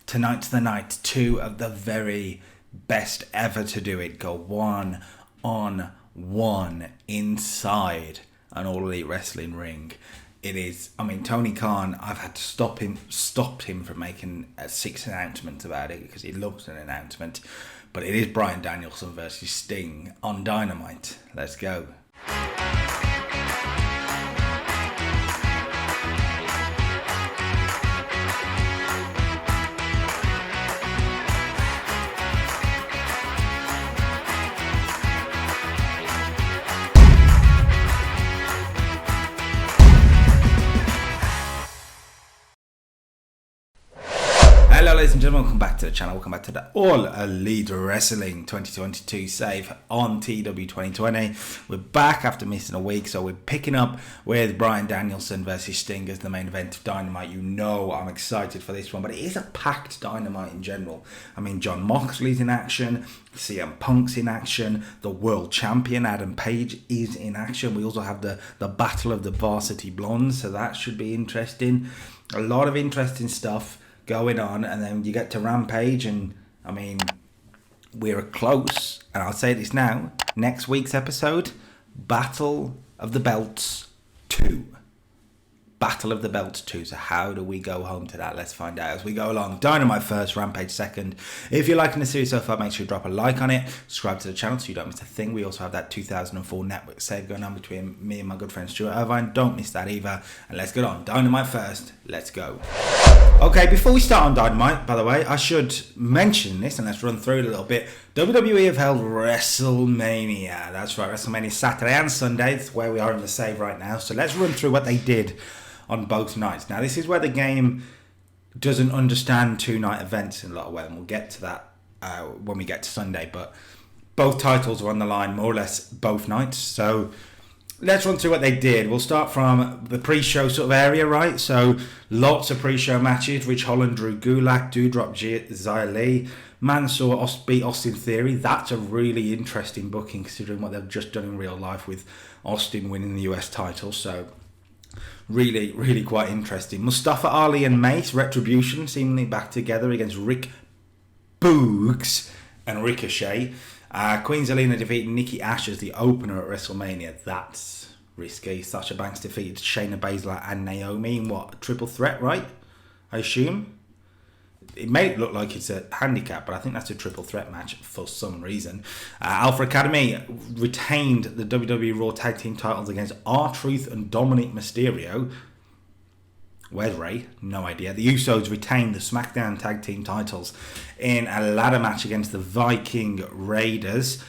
Tonight's the night. Two of the very best ever to do it go one-on-one inside an All Elite Wrestling ring. It is, Tony Khan, I've had to stopped him from making 6 announcements about it because he loves an announcement. But it is Bryan Danielson versus Sting on Dynamite. Let's go. Hello ladies and gentlemen, welcome back to the channel, welcome back to the All Elite Wrestling 2022 save on TEW2020. We're back after missing a week, so we're picking up with Bryan Danielson versus Sting as the main event of Dynamite. You know I'm excited for this one, but it is a packed Dynamite in general. John Moxley's in action, CM Punk's in action, the world champion Adam Page is in action. We also have the battle of the varsity blondes, so that should be interesting. A lot of interesting stuff going on, and then you get to Rampage, and we're close, and I'll say this now, next week's episode, Battle of the Belts 2. Battle of the Belts 2. So how do we go home to that? Let's find out as we go along. Dynamite first, Rampage second. If you're liking the series so far, make sure you drop a like on it, subscribe to the channel so you don't miss a thing. We also have that 2004 network save going on between me and my good friend Stuart Irvine. Don't miss that either. And let's get on. Dynamite first. Let's go. Okay, before we start on Dynamite, by the way, I should mention this, and let's run through it a little bit. WWE have held WrestleMania. That's right, WrestleMania Saturday and Sunday. That's where we are in the save right now. So let's run through what they did on both nights. Now, this is where the game doesn't understand two-night events in a lot of ways, and we'll get to that when we get to Sunday. But both titles are on the line, more or less, both nights. So let's run through what they did. We'll start from the pre-show sort of area, right? So lots of pre-show matches. Rich Holland, Drew Gulak, Doudrop, Xia Li. Mansoor beat Austin Theory. That's a really interesting booking considering what they've just done in real life with Austin winning the US title. So really, really quite interesting. Mustafa Ali and Mace, Retribution, seemingly back together against Rick Boogs and Ricochet. Queen Zelina defeated Nikki Ash as the opener at WrestleMania. That's risky. Sasha Banks defeated Shayna Baszler and Naomi in what? A triple threat, right? I assume. It may look like it's a handicap, but I think that's a triple threat match for some reason. Alpha Academy retained the WWE Raw Tag Team titles against R-Truth and Dominic Mysterio. Where's Ray? No idea. The Usos retained the SmackDown Tag Team titles in a ladder match against the Viking Raiders.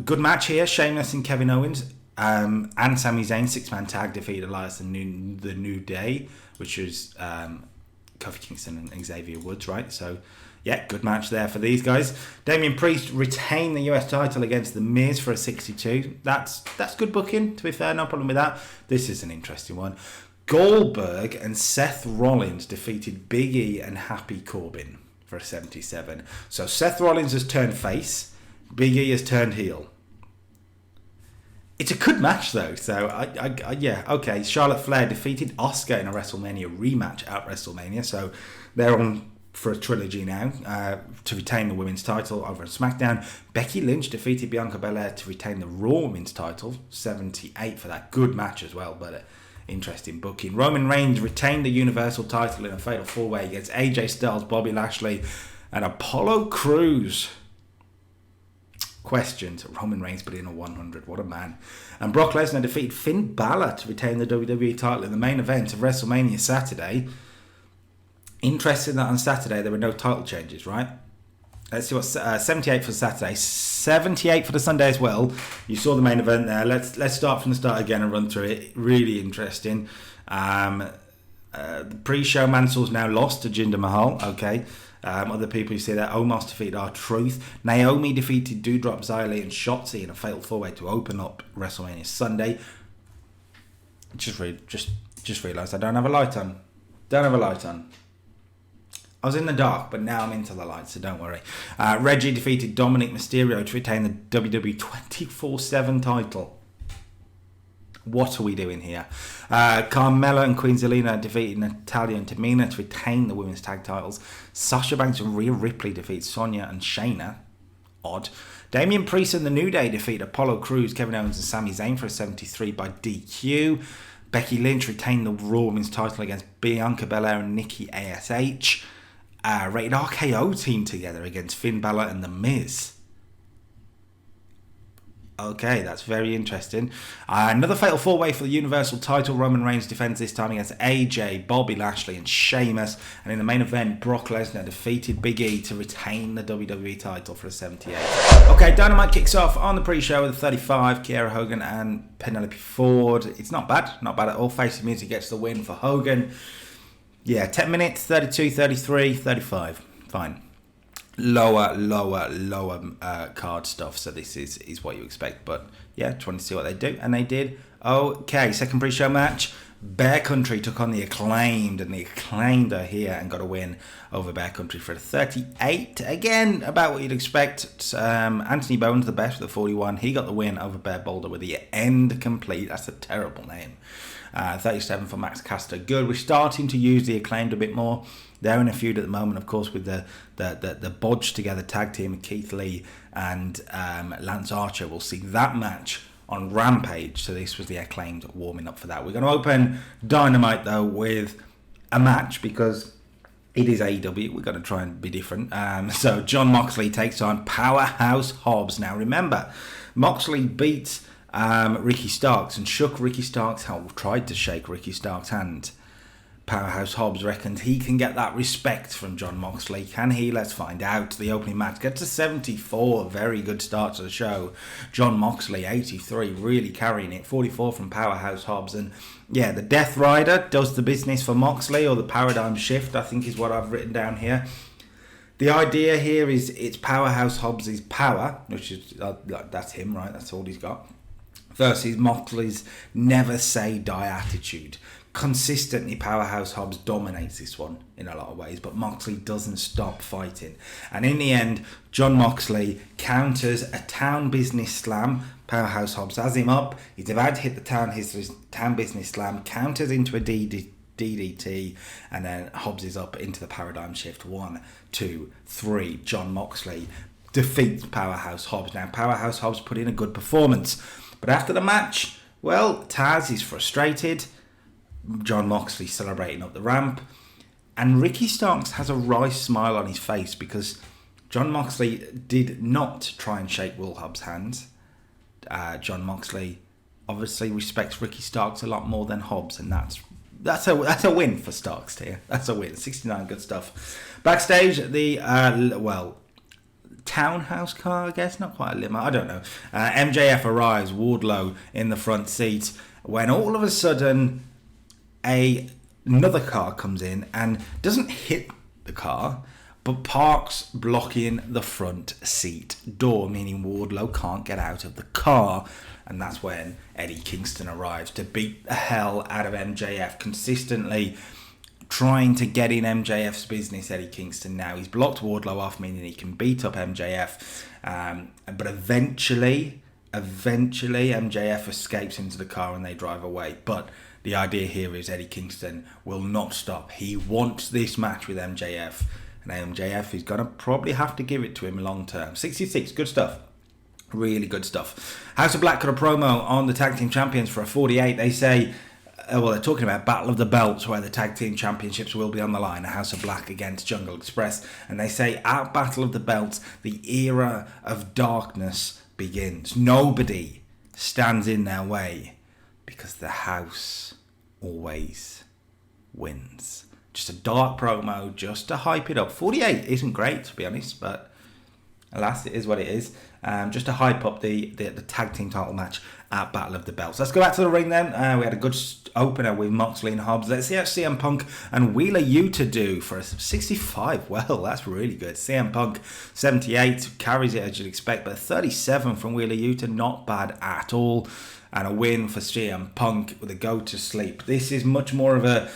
Good match here. Sheamus and Kevin Owens and Sami Zayn, 6-man tag, defeated Elias and the New Day, which was Kofi Kingston and Xavier Woods, right? So, yeah, good match there for these guys. Damian Priest retained the US title against The Miz for a 62. That's good booking, to be fair. No problem with that. This is an interesting one. Goldberg and Seth Rollins defeated Big E and Happy Corbin for a 77. So Seth Rollins has turned face. Big E has turned heel. It's a good match though. So yeah, okay. Charlotte Flair defeated Asuka in a WrestleMania rematch at WrestleMania. So they're on for a trilogy now to retain the women's title over on SmackDown. Becky Lynch defeated Bianca Belair to retain the Raw women's title. 78 for that. Good match as well, but interesting booking. Roman Reigns retained the Universal title in a fatal 4-way against AJ Styles, Bobby Lashley, and Apollo Crews. Questions. Roman Reigns put in a 100. What a man. And Brock Lesnar defeated Finn Balor to retain the WWE title in the main event of WrestleMania Saturday. Interesting that on Saturday there were no title changes, right? Let's see what 78 for Saturday, 78 for the Sunday as well. You saw the main event there. Let's start from the start again and run through it. Really interesting. The pre-show, Mansoor's now lost to Jinder Mahal. Okay. Other people you see there, Omos defeated R-Truth. Naomi defeated Doudrop, Xia Li and Shotzi in a fatal 4-way to open up WrestleMania Sunday. Just realised I don't have a light on. I was in the dark, but now I'm into the light, so don't worry. Reggie defeated Dominic Mysterio to retain the WWE 24/7 title. What are we doing here? Carmella and Queen Zelina defeated Natalya and Tamina to retain the women's tag titles. Sasha Banks and Rhea Ripley defeat Sonya and Shayna. Odd. Damian Priest and The New Day defeat Apollo Crews, Kevin Owens and Sami Zayn for a 73 by DQ. Becky Lynch retained the Raw Women's title against Bianca Belair and Nikki ASH. Rated RKO team together against Finn Balor and The Miz. Okay, that's very interesting. Another fatal four-way for the Universal title. Roman Reigns defends this time against AJ, Bobby Lashley and Sheamus. And in the main event, Brock Lesnar defeated Big E to retain the WWE title for a 78. Okay, Dynamite kicks off on the pre-show with a 35. Kiera Hogan and Penelope Ford. It's not bad at all. Face the Music gets the win for Hogan. Yeah, 10 minutes, 32, 33, 35. Fine. Lower card stuff, so this is what you expect, but yeah, trying to see what they do, and they did. Okay, second pre-show match, Bear Country took on the Acclaimed, and the Acclaimed are here and got a win over Bear Country for a 38. Again, about what you'd expect. Anthony Bowen's the best with a 41. He got the win over Bear Boulder with the End Complete. That's a terrible name. 37 for Max Caster. Good. We're starting to use the Acclaimed a bit more. They're in a feud at the moment, of course, with the Bodge Together tag team, Keith Lee and Lance Archer. We'll see that match on Rampage. So this was the Acclaimed warming up for that. We're going to open Dynamite, though, with a match because it is AEW. We're going to try and be different. So Jon Moxley takes on Powerhouse Hobbs. Now, remember, Moxley beat Ricky Starks and shook Ricky Starks' hand, tried to shake Ricky Starks' hand. Powerhouse Hobbs reckons he can get that respect from Jon Moxley. Can he? Let's find out. The opening match gets to 74. Very good start to the show. Jon Moxley, 83, really carrying it. 44 from Powerhouse Hobbs. And yeah, the Death Rider does the business for Moxley, or the paradigm shift, I think is what I've written down here. The idea here is it's Powerhouse Hobbs' power, which is, that's him, right? That's all he's got. Versus Moxley's never say die attitude. Consistently, Powerhouse Hobbs dominates this one in a lot of ways, but Moxley doesn't stop fighting. And in the end, Jon Moxley counters a town business slam. Powerhouse Hobbs has him up. He's about to hit the town business slam, counters into a DDT, and then Hobbs is up into the paradigm shift. 1, 2, 3. Jon Moxley defeats Powerhouse Hobbs. Now, Powerhouse Hobbs put in a good performance. But after the match, well, Taz is frustrated. Jon Moxley celebrating up the ramp, and Ricky Starks has a wry smile on his face because Jon Moxley did not try and shake Will Hobbs' hands. Jon Moxley obviously respects Ricky Starks a lot more than Hobbs, and that's a win for Starks here. That's a win. 69, good stuff. Backstage, the townhouse car, I guess, not quite a limo, I don't know. MJF arrives, Wardlow in the front seat, when all of a sudden another car comes in and doesn't hit the car, but parks blocking the front seat door, meaning Wardlow can't get out of the car. And that's when Eddie Kingston arrives to beat the hell out of MJF, consistently trying to get in MJF's business. Eddie Kingston now, he's blocked Wardlow off, meaning he can beat up MJF, but eventually MJF escapes into the car and they drive away. But the idea here is Eddie Kingston will not stop. He wants this match with MJF. And MJF is going to probably have to give it to him long term. 66, good stuff. Really good stuff. House of Black got a promo on the Tag Team Champions for a 48. They say, they're talking about Battle of the Belts, where the Tag Team Championships will be on the line. House of Black against Jungle Express. And they say, at Battle of the Belts, the era of darkness begins. Nobody stands in their way, because the house always wins. Just a dark promo, just to hype it up. 48 isn't great, to be honest, but alas, it is what it is. Just to hype up the tag team title match at Battle of the Belts. Let's go back to the ring then. We had a good opener with Moxley and Hobbs. Let's see how CM Punk and Wheeler Yuta do for a 65. Well, that's really good. CM Punk, 78, carries it as you'd expect, but 37 from Wheeler Yuta, not bad at all. And a win for CM Punk with a go to sleep. This is much more of a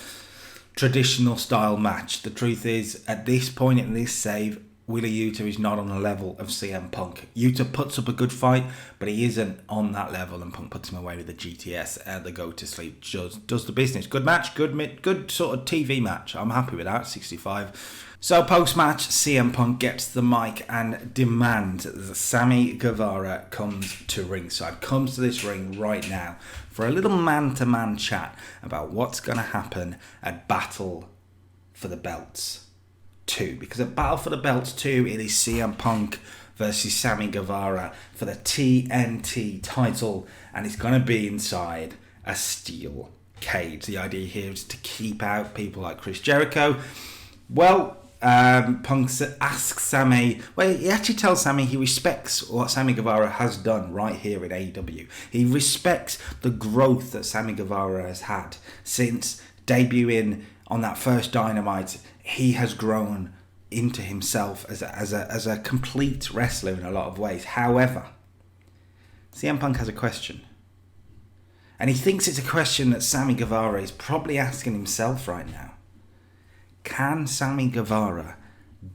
traditional style match. The truth is, at this point in this save, Wheeler Yuta is not on the level of CM Punk. Yuta puts up a good fight, but he isn't on that level, and Punk puts him away with the GTS. The go to sleep does the business. Good match, good sort of TV match. I'm happy with that. 65. So post match, CM Punk gets the mic and demands that Sammy Guevara comes to ringside, comes to this ring right now for a little man-to-man chat about what's going to happen at Battle for the Belts 2, because at Battle for the Belts 2 it is CM Punk versus Sammy Guevara for the TNT title, and it's going to be inside a steel cage. The idea here is to keep out people like Chris Jericho. Well, Punk asks Sammy, he actually tells Sammy he respects what Sammy Guevara has done right here in AEW. He respects the growth that Sammy Guevara has had since debuting on that first Dynamite. He has grown into himself as a complete wrestler in a lot of ways. However, CM Punk has a question. And he thinks it's a question that Sammy Guevara is probably asking himself right now. Can Sammy Guevara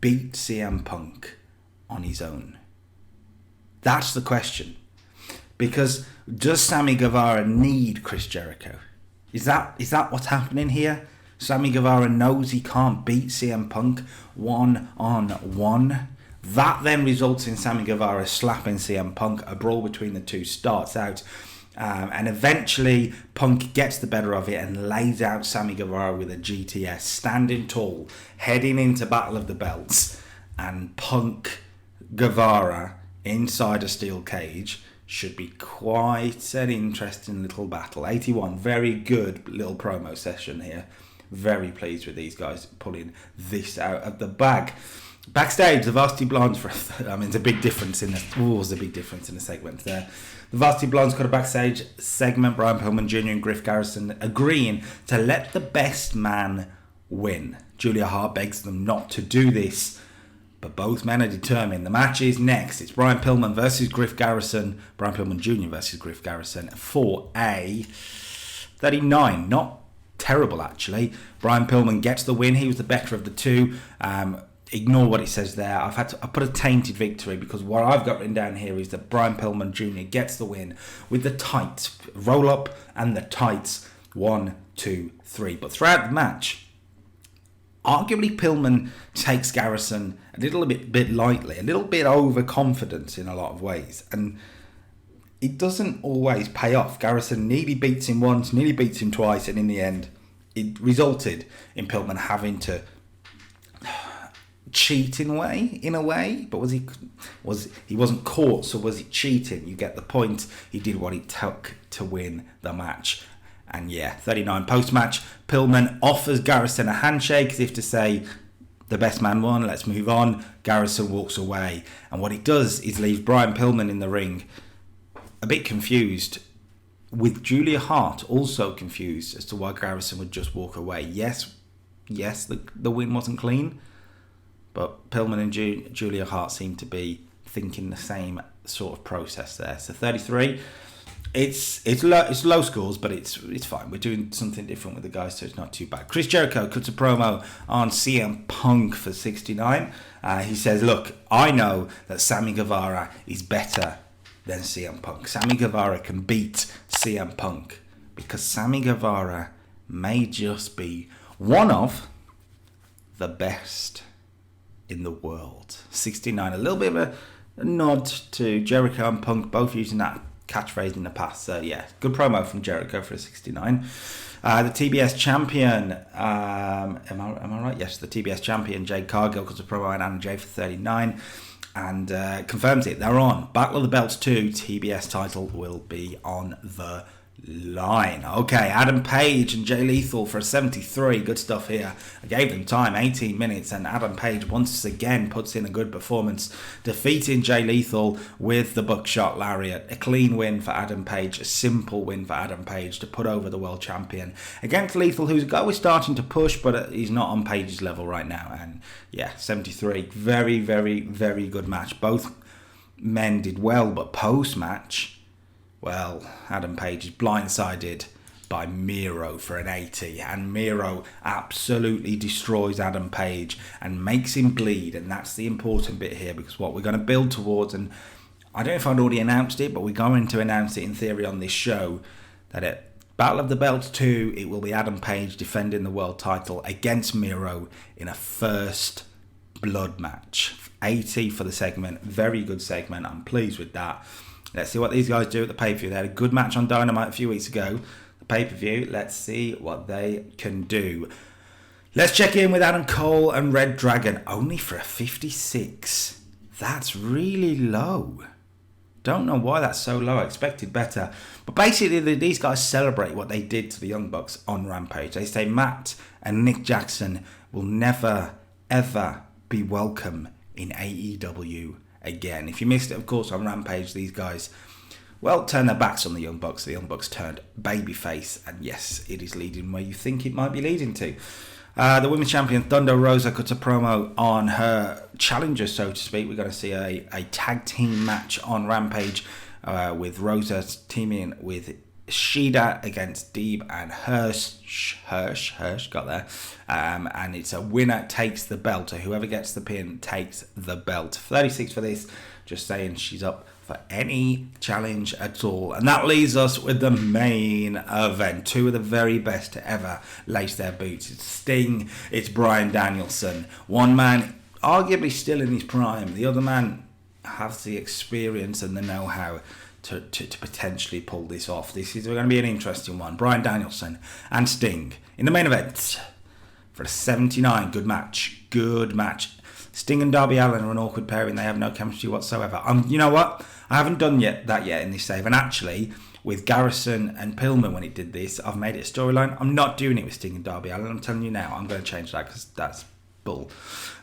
beat CM Punk on his own? That's the question. Because does Sammy Guevara need Chris Jericho? Is that what's happening here? Sammy Guevara knows he can't beat CM Punk one-on-one. That then results in Sammy Guevara slapping CM Punk. A brawl between the two starts out. And eventually Punk gets the better of it and lays out Sammy Guevara with a GTS, standing tall, heading into Battle of the Belts. And Punk Guevara inside a steel cage should be quite an interesting little battle. 81, very good little promo session here. Very pleased with these guys pulling this out of the bag. Backstage, the Varsity Blondes, there's a big difference in the segment there. The Varsity Blondes got a backstage segment. Brian Pillman Jr. and Griff Garrison agreeing to let the best man win. Julia Hart begs them not to do this, but both men are determined. The match is next. It's Brian Pillman versus Griff Garrison. Brian Pillman Jr. versus Griff Garrison for a 39. Not terrible, actually. Brian Pillman gets the win. He was the better of the two. Ignore what it says there. I put a tainted victory because what I've got written down here is that Brian Pillman Jr. gets the win with the tights. Roll up and the tights. 1, 2, 3. But throughout the match, arguably Pillman takes Garrison a little bit lightly, a little bit overconfident in a lot of ways. And it doesn't always pay off. Garrison nearly beats him once, nearly beats him twice, and in the end, it resulted in Pillman having to cheat in a way. But he wasn't caught, so was he cheating? You get the point. He did what it took to win the match. And yeah, 39 post-match, Pillman offers Garrison a handshake as if to say, the best man won, let's move on. Garrison walks away. And what it does is leave Brian Pillman in the ring a bit confused, with Julia Hart also confused as to why Garrison would just walk away. Yes, the win wasn't clean, but Pillman and Julia Hart seem to be thinking the same sort of process there. So 33, it's low scores, but it's fine. We're doing something different with the guys, so it's not too bad. Chris Jericho cuts a promo on CM Punk for 69. He says, look, I know that Sammy Guevara is better than CM Punk. Sammy Guevara can beat CM Punk because Sammy Guevara may just be one of the best in the world. 69, a little bit of a nod to Jericho and Punk, both using that catchphrase in the past. So yeah, good promo from Jericho for a 69. The TBS champion, am I right? Yes, the TBS champion Jade Cargill cuts a promo on Anna Jay for 39. And confirms it. They're on. Battle of the Belts 2, TBS title will be on the line. Okay, Adam Page and Jay Lethal for a 73. Good stuff here. I gave them time, 18 minutes, and Adam Page once again puts in a good performance, defeating Jay Lethal with the buckshot lariat. A clean win for Adam Page, a simple win for Adam Page to put over the world champion against Lethal, who's always starting to push, but he's not on Page's level right now. And yeah, 73. Very, very, very good match. Both men did well, but post-match, well, Adam Page is blindsided by Miro for an 80, and Miro absolutely destroys Adam Page and makes him bleed, and that's the important bit here, because what we're going to build towards, and I don't know if I'd already announced it, but we're going to announce it in theory on this show, that at Battle of the Belts 2, it will be Adam Page defending the world title against Miro in a first blood match. 80 for the segment, very good segment, I'm pleased with that. Let's see what these guys do at the pay-per-view. They had a good match on Dynamite a few weeks ago. The pay-per-view, let's see what they can do. Let's check in with Adam Cole and Red Dragon, only for a 56. That's really low. Don't know why that's so low. I expected better. But basically, these guys celebrate what they did to the Young Bucks on Rampage. They say Matt and Nick Jackson will never, ever be welcome in AEW again. If you missed it, of course, on Rampage, these guys, well, turned their backs on the Young Bucks. The Young Bucks turned babyface. And yes, it is leading where you think it might be leading to. The women's champion Thunder Rosa cuts a promo on her challenger, so to speak. We're going to see a tag team match on Rampage with Rosa teaming with Shida against Deeb and Hirsch got there. And it's a winner takes the belt. So whoever gets the pin takes the belt. 36 for this. Just saying she's up for any challenge at all. And that leaves us with the main event. Two of the very best to ever lace their boots. It's Sting, it's Bryan Danielson. One man arguably still in his prime. The other man has the experience and the know-how to potentially pull this off. This is going to be an interesting one. Bryan Danielson and Sting in the main event for a 79. Good match. Good match. Sting and Darby Allin are an awkward pairing. They have no chemistry whatsoever. You know what? I haven't done that yet in this save. And actually, with Garrison and Pillman when it did this, I've made it a storyline. I'm not doing it with Sting and Darby Allin. I'm telling you now. I'm going to change that because that's bull.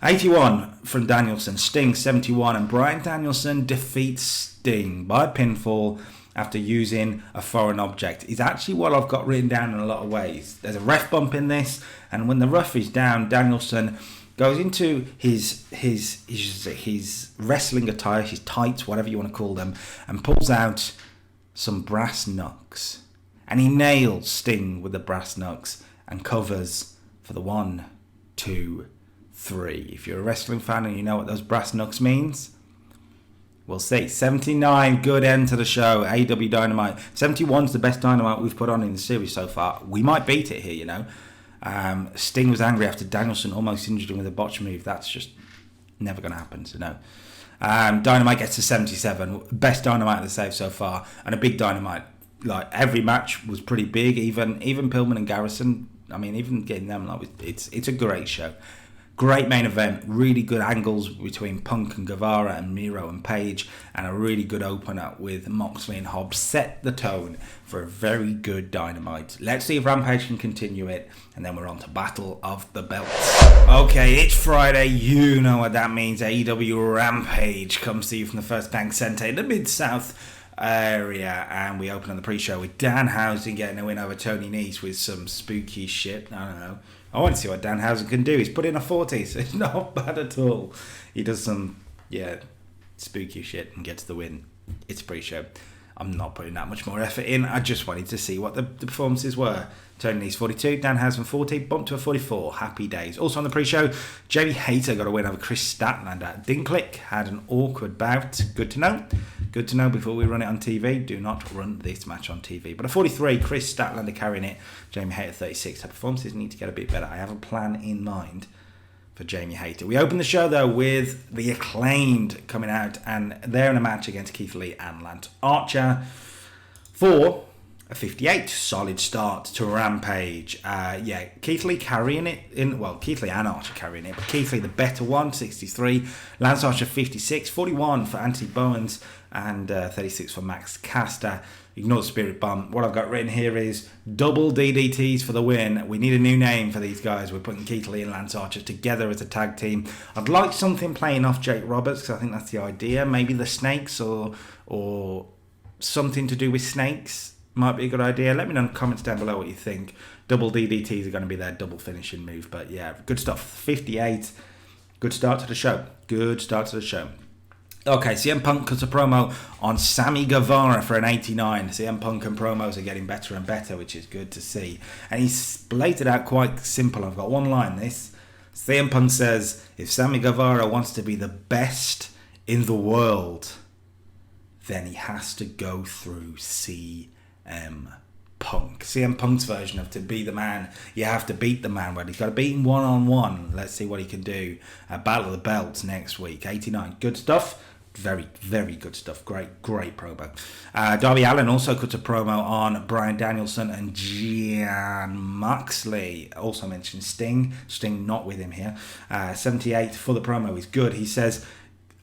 81 from Danielson. Sting 71. And Bryan Danielson defeats Sting by pinfall after using a foreign object. Is actually what I've got written down in a lot of ways. There's a ref bump in this. And when the ref is down, Danielson goes into his wrestling attire, his tights, whatever you want to call them, and pulls out some brass knucks. And he nails Sting with the brass knucks and covers for the 1, 2, 3. If you're a wrestling fan and you know what those brass knucks means, we'll see. 79, good end to the show. AEW Dynamite. 71's the best Dynamite we've put on in the series so far. We might beat it here, you know. Sting was angry after Danielson almost injured him with a botch move. That's just never going to happen, so no. Dynamite gets to 77. Best Dynamite of the save so far. And a big Dynamite. Like, every match was pretty big. Even Pillman and Garrison. I mean, even getting them, like, it's a great show. Great main event, really good angles between Punk and Guevara and Miro and Page, and a really good opener with Moxley and Hobbs. Set the tone for a very good Dynamite. Let's see if Rampage can continue it, and then we're on to Battle of the Belts. Okay, it's Friday, you know what that means. AEW Rampage comes to you from the First Bank Centre in the Mid-South area, and we open on the pre-show with Danhausen getting a win over Tony Nese with some spooky shit. I don't know. I want to see what Danhausen can do. He's put in a 40, so it's not bad at all. He does some, spooky shit and gets the win. It's a pre-show. I'm not putting that much more effort in. I just wanted to see what the performances were. Tony Nese 42, Danhausen 40, bumped to a 44. Happy days. Also on the pre-show, Jamie Hayter got a win over Chris Statlander. Didn't click, had an awkward bout. Good to know. Good to know before we run it on TV. Do not run this match on TV. But a 43, Chris Statlander carrying it. Jamie Hayter 36. Her performances need to get a bit better. I have a plan in mind for Jamie Hayter. We open the show though with the Acclaimed coming out, and they're in a match against Keith Lee and Lance Archer for a 58. Solid start to Rampage. Keith Lee carrying it in. Well, Keith Lee and Archer carrying it, but Keith Lee the better one, 63. Lance Archer 56, 41 for Anthony Bowens, and 36 for Max Caster. Ignore the Spirit Bomb. What I've got written here is double DDTs for the win. We need a new name for these guys. We're putting Keith Lee and Lance Archer together as a tag team. I'd like something playing off Jake Roberts, because I think that's the idea. Maybe the Snakes or something to do with snakes might be a good idea. Let me know in the comments down below what you think. Double DDTs are going to be their double finishing move. But yeah, good stuff. 58. Good start to the show. Good start to the show. Okay, CM Punk cuts a promo on Sammy Guevara for an 89. CM Punk and promos are getting better and better, which is good to see. And he's laid it out quite simple. I've got one line. This CM Punk says, if Sammy Guevara wants to be the best in the world, then he has to go through CM Punk. CM Punk's version of to be the man, you have to beat the man. Well, he's got to beat him one-on-one. Let's see what he can do. Battle of the Belts next week. 89. Good stuff. Very, very good stuff. Great promo. Darby Allin also cuts a promo on Bryan Danielson and Jon Moxley. Also mentioned Sting. Sting not with him here. 78 for the promo is good. He says,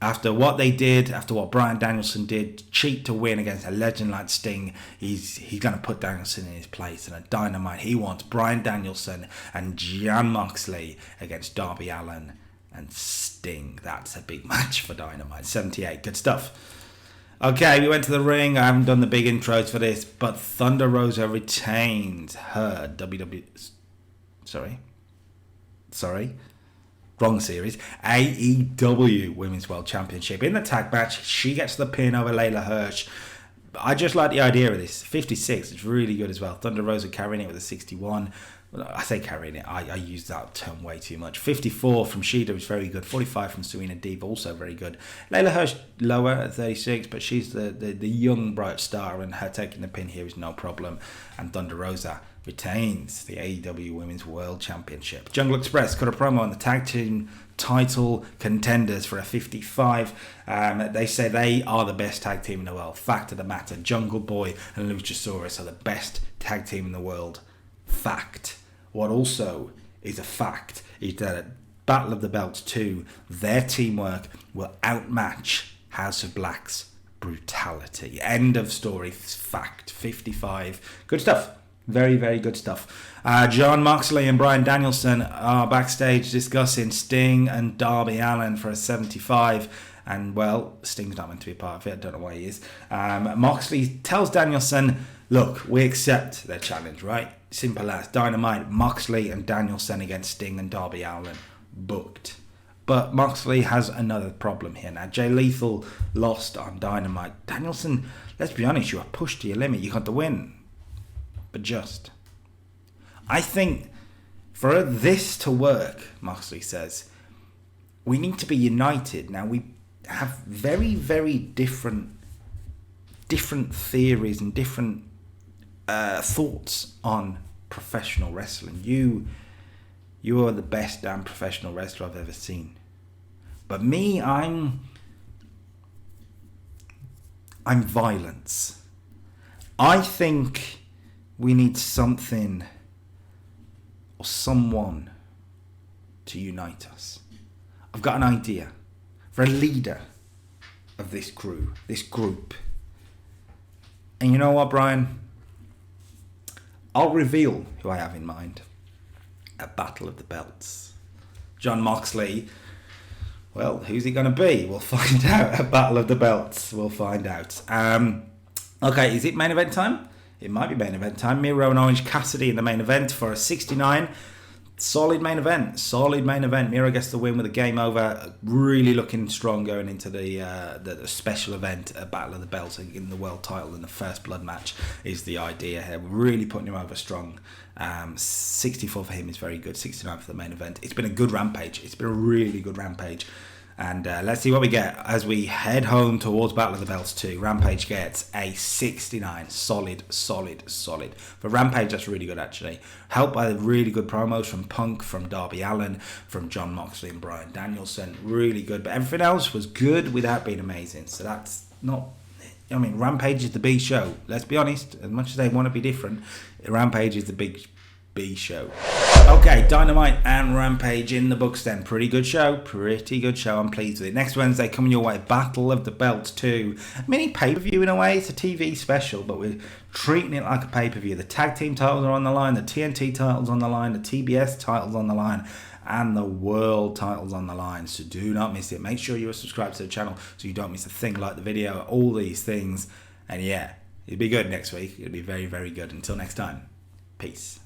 after what they did, after what Bryan Danielson did, cheat to win against a legend like Sting, he's going to put Danielson in his place. And at Dynamite, he wants Bryan Danielson and Jon Moxley against Darby Allin and Sting. That's a big match for Dynamite. 78, good stuff. Okay, we went to the ring. I haven't done the big intros for this, but Thunder Rosa retained her wrong series, AEW Women's World Championship. In the tag match, she gets the pin over Layla Hirsch. I just like the idea of this. 56, it's really good as well. Thunder Rosa carrying it with a 61. I say carrying it, I use that term way too much. 54 from Shida is very good. 45 from Serena Deeb, also very good. Layla Hirsch lower at 36, but she's the young bright star, and her taking the pin here is no problem. And Thunder Rosa retains the AEW Women's World Championship. Jungle Express cut a promo on the tag team title contenders for a 55. They say they are the best tag team in the world. Fact of the matter, Jungle Boy and Luchasaurus are the best tag team in the world. Fact. What also is a fact is that at Battle of the Belts 2, their teamwork will outmatch House of Black's brutality. End of story. Fact. 55. Good stuff. Very, very good stuff. Jon Moxley and Bryan Danielson are backstage discussing Sting and Darby Allin for a 75. And, well, Sting's not meant to be a part of it. I don't know why he is. Moxley tells Danielson, look, we accept their challenge, right? Simple as Dynamite, Moxley and Danielson against Sting and Darby Allin. Booked. But Moxley has another problem here. Now, Jay Lethal lost on Dynamite. Danielson, let's be honest, you are pushed to your limit. You got the win. But just. I think for this to work, Moxley says, we need to be united. Now, we have very, very different theories and different thoughts on professional wrestling. You are the best damn professional wrestler I've ever seen. But me, I'm violence. I think we need something or someone to unite us. I've got an idea for a leader of this crew, this group. And you know what, Brian? I'll reveal who I have in mind at Battle of the Belts. Jon Moxley, well, who's he going to be? We'll find out at Battle of the Belts. We'll find out. Okay, is it main event time? It might be main event time. Miro and Orange Cassidy in the main event for a 69. Solid main event. Miro gets the win with a game over. Really looking strong going into the special event at Battle of the Belts in the world title, and the first blood match is the idea here. Really putting him over strong. 64 for him is very good. 69 for the main event. It's been a good Rampage. It's been a really good Rampage. And let's see what we get as we head home towards Battle of the Belts 2. Rampage gets a 69. Solid. For Rampage, that's really good, actually. Helped by the really good promos from Punk, from Darby Allin, from Jon Moxley and Bryan Danielson. Really good. But everything else was good without being amazing. So that's not... I mean, Rampage is the B show. Let's be honest. As much as they want to be different, Rampage is the big B show. Okay, Dynamite and Rampage in the books then. Pretty good show. I'm pleased with it. Next Wednesday, coming your way, Battle of the Belts 2. Mini pay-per-view in a way. It's a TV special, but we're treating it like a pay-per-view. The tag team titles are on the line. The TNT titles on the line. The TBS titles on the line. And the world titles on the line. So do not miss it. Make sure you are subscribed to the channel so you don't miss a thing. Like the video, all these things. And yeah, it'll be good next week. It'll be very, very good. Until next time, peace.